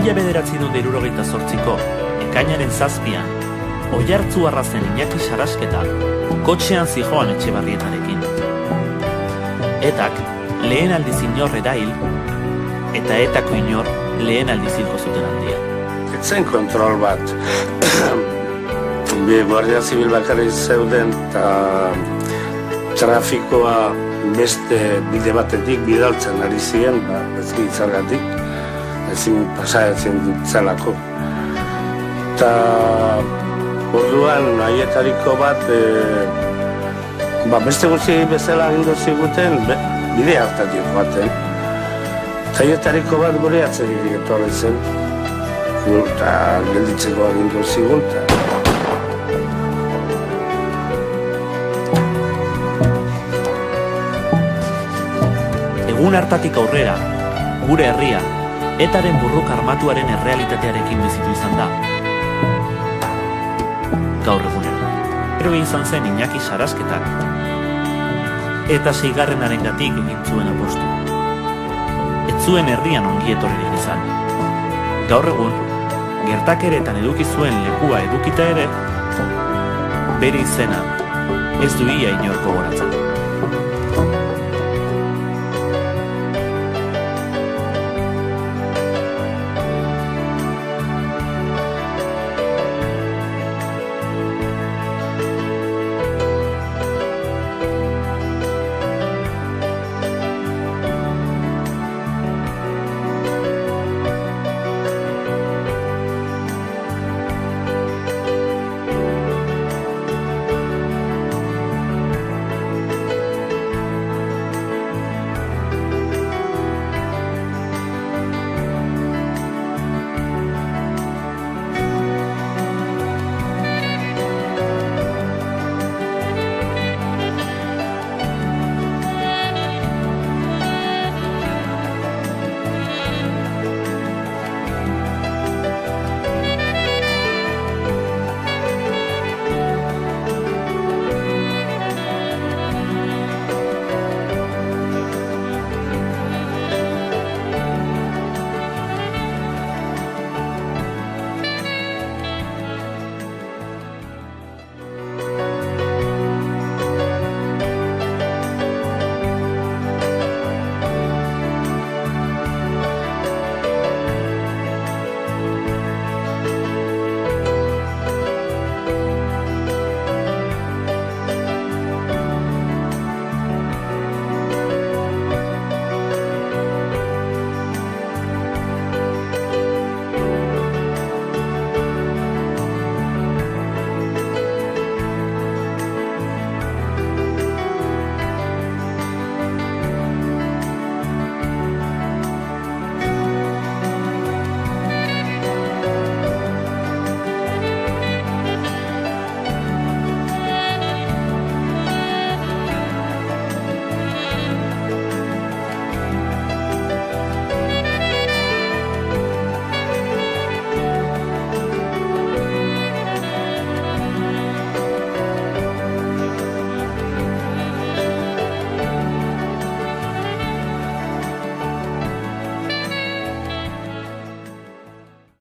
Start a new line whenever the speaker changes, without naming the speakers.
1978ko ekainaren 7an, Oiartzuarra zen Iñaki Sarasketa kotxean zijoan Etxebarrietarekin. Etak lehen aldiz inor erail, eta etako inor lehen aldiz hilko zuten handia.
Etzen kontrol bat. Guardia Zibil bakarrik zeuden eta trafikoa beste bide batetik bidaltzen ari ziren, ez gitzargatik, ezin pasatzen dutzelako. Eta orduan haietariko bat beste guzti bezala egingo ziguten bide hartatik baten. Eta haietariko bat gure atzerik etorri zen. Eta gelditzeko egingo zigun.
Egun hartatik aurrera, gure herria, etaren burruk armatuaren errealitatearekin bizitu izan da. Gaur egunero. Heroe izan zen Iñaki Sarasketak, eta 6.arengatik egin zuen apostu. Ez zuen herrian ongi etorririk izan. Gaur egun, gertakeretan eduki zuen lekua edukita ere, bere izena ez du ia inorko goratzen.